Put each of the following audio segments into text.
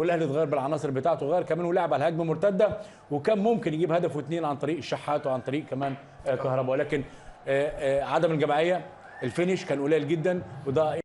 والاهلي اتغير بالعناصر بتاعته، غير كمان ولعب على الهجمه مرتده، وكان ممكن يجيب هدف واثنين عن طريق الشحات وعن طريق كمان كهرباء، ولكن عدم الجماعيه الفينش كان قليل جدا، وده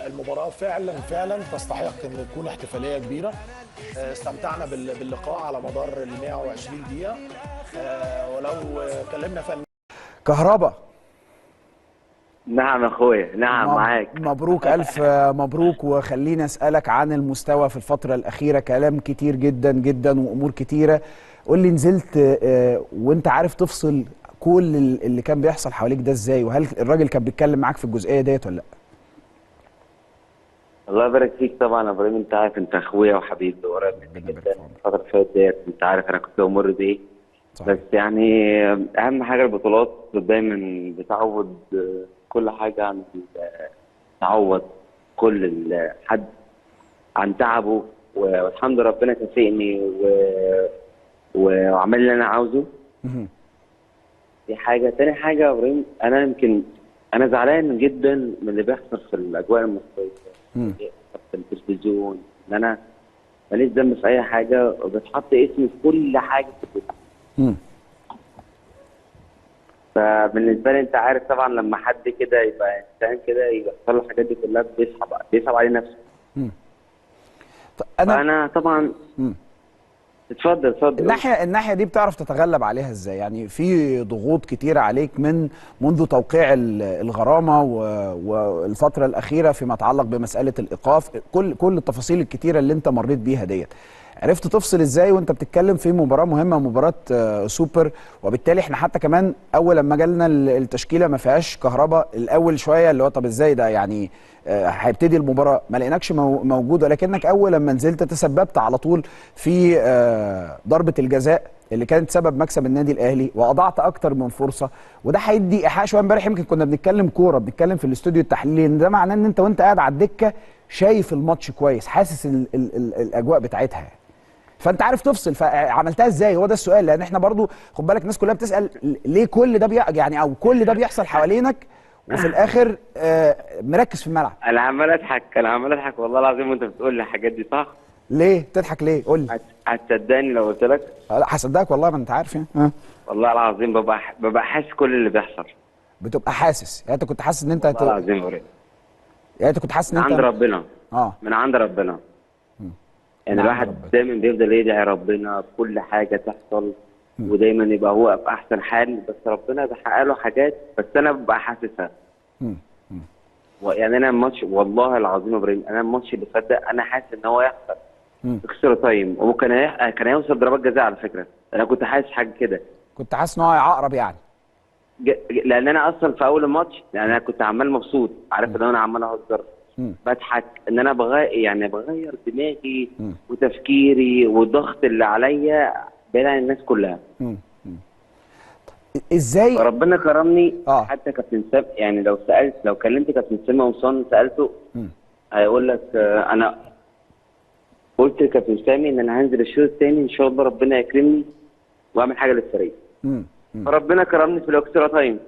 المباراة فعلا تستحق ان تكون احتفالية كبيرة. استمتعنا باللقاء على مدار ال 120 دقيقة. ولو اتكلمنا في كهرباء. نعم اخويا، نعم معاك. مبروك، الف مبروك. وخليني اسالك عن المستوى في الفترة الأخيرة، كلام كتير جدا جدا وامور كتيرة. قول لي نزلت وانت عارف تفصل كل اللي كان بيحصل حواليك ده ازاي؟ وهل الراجل كان بيتكلم معاك في الجزئية ديت ولا لا؟ الله يبارك فيك. طبعا يا ابراهيم انت عارف انت اخويا وحبيبي وقريب مني جدا. الفتره اللي فاتت ديت انت عارف انا كنت بمر بايه. بس يعني اهم حاجه البطولات دايما بتعوض كل حاجه، عن تعوض كل حد عن تعبه، والحمد لله ربنا كافئني وعمل اللي انا عاوزه. دي حاجه. تاني حاجه يا ابراهيم، انا يمكن انا زعلان جدا من اللي بيحصل في الاجواء المصريه، في التلفزيون، ان انا ماليش ذنب في اي حاجه وبتحط اسمي في كل حاجه في الدنيا. فبالنسبه لي انت عارف طبعا لما حد كده يبقى انسان كده يحصل له الحاجات دي كلها بيصعب عليه نفسه. انا طبعا اتفضل. الناحيه دي بتعرف تتغلب عليها ازاي؟ يعني في ضغوط كتيره عليك منذ توقيع الغرامه والفتره الاخيره فيما يتعلق بمساله الايقاف، كل التفاصيل الكتيره اللي انت مريت بيها ديت، عرفت تفصل ازاي وانت بتتكلم في مباراه مهمه، مباراه سوبر؟ وبالتالي احنا حتى كمان اول لما جالنا التشكيله ما فيهاش كهرباء الاول شويه، اللي هو طب ازاي ده يعني هيبتدي المباراه ما لقيناكش موجود، ولكنك اول لما نزلت تسببت على طول في ضربه الجزاء اللي كانت سبب مكسب النادي الاهلي، واضعت اكتر من فرصه. وده هيدي ايحاء شويه. امبارح يمكن كنا بنتكلم كوره، بنتكلم في الاستوديو التحليلي، ان ده معناه ان وانت قاعد على الدكه شايف الماتش كويس، حاسس الاجواء بتاعتها، فانت عارف تفصل. فعملتها ازاي؟ هو ده السؤال، لان احنا برضو خد بالك الناس كلها بتسال ليه كل ده يعني او كل ده بيحصل حوالينك وفي الاخر مركز في الملعب. انا عمال اضحك والله العظيم وانت بتقول لي الحاجات دي. صح؟ ليه تضحك؟ ليه؟ قول لي. هتصدقني لو قلت لك؟ لا هصدقك والله، ما انت عارف يعني. والله العظيم ببقى حاسس كل اللي بيحصل. بتبقى حاسس؟ يعني انت كنت حاسس ان انت والله العظيم يعني انت كنت حاسس ان انت من عند ربنا. من عند ربنا. يعني الواحد دايما بيفضل يدعي ربنا بكل حاجه تحصل، ودايما يبقى هو في احسن حال، بس ربنا بيحقق له حاجات بس انا ببقى حاسسها. يعني انا الماتش والله العظيم يا ابراهيم، انا الماتش اللي فات ده انا حاسس ان هو يحصل اكسترا تايم، وكان كان هيوصل ضربات جزاء على فكره. انا كنت حاسس حاجه كده، كنت حاسس ان هو هيعقرب يعني. لان انا اصلا في اول الماتش يعني انا كنت عمال مبسوط، عارف ان انا عمال اهزر بضحك، ان انا بغير دماغي وتفكيري والضغط اللي عليا بعيد عن الناس كلها. ازاي ربنا كرمني؟ حتى كابتن سام يعني لو كلمت كابتن سام قمصان سالته هيقول لك انا قلت لكابتن سامي ان انا هنزل الشوط الثاني ان شاء الله ربنا يكرمني واعمل حاجه للفريق. فربنا كرمني في الاكسترا تايم.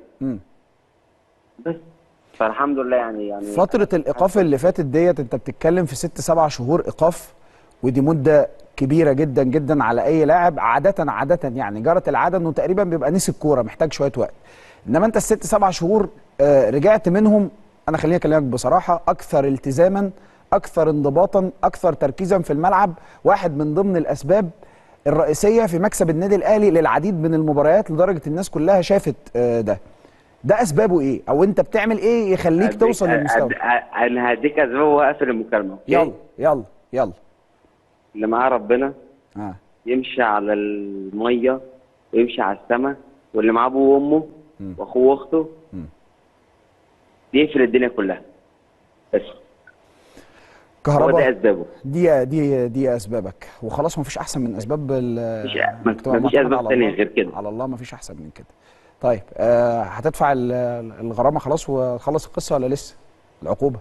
بس فالحمد لله يعني فتره الايقاف اللي فاتت ديت انت بتتكلم في 6-7 شهور ايقاف، ودي مده كبيره جدا جدا على اي لاعب. عاده يعني جرت العاده انه تقريبا بيبقى نسي الكوره، محتاج شويه وقت. انما انت ال6-7 شهور رجعت منهم، انا خليني اكلمك بصراحه، اكثر التزاما اكثر انضباطا، اكثر تركيزا في الملعب، واحد من ضمن الاسباب الرئيسيه في مكسب النادي الاهلي للعديد من المباريات، لدرجه الناس كلها شافت ده اسبابه ايه، او انت بتعمل ايه يخليك توصل للمستوى؟ انا هديك اسباب واقفل المكالمه، أوكي؟ يلا يلا يلا. اللي معاه ربنا اه يمشي على الميه ويمشي على السماء، واللي معاه ابوه وامه واخوه واخته يقفل الدنيا كلها. بس هو ده كهربا، اسبابه. دي اسبابك وخلاص. ما فيش احسن من اسباب مفيش اسباب ثانيه غير كده. على الله ما فيش احسن من كده. طيب هتدفع الغرامه خلاص وخلص القصه ولا لسه العقوبه؟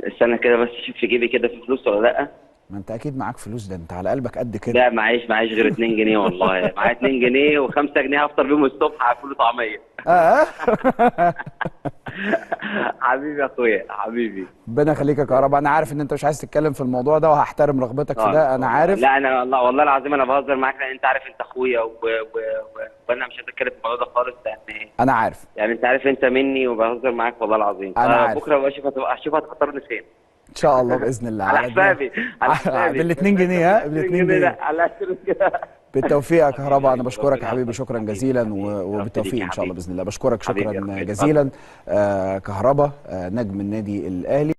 استنى كده بس اشوف في جيبي كده في فلوس ولا لا. ما انت اكيد معاك فلوس، ده انت على قلبك قد كده. لا معيش غير 2 جنيه والله. معايا 2 جنيه و5 جنيه هفطر بيهم الصبح على فول طعميه. حبيبي يا اخويا حبيبي. ربنا يخليك يا كهربا. انا عارف ان انت مش عايز تتكلم في الموضوع ده وهحترم رغبتك في ده، انا عارف. لا انا والله العظيم انا بهزر معاك، لان انت عارف انت اخويا وانا مش هتكلم في الموضوع ده خالص، لان انا عارف يعني انت عارف انت مني وبهزر معاك والله العظيم. انا عارف. بكره اشوف هتخطرني فين ان شاء الله باذن الله. على حسابي بال 2 جنيه. ها بال 2 جنيه على كده. بالتوفيق يا كهربا. انا بشكرك يا حبيبي شكرا جزيلا، وبالتوفيق ان شاء الله باذن الله. بشكرك شكرا جزيلا. كهربا نجم النادي الاهلي.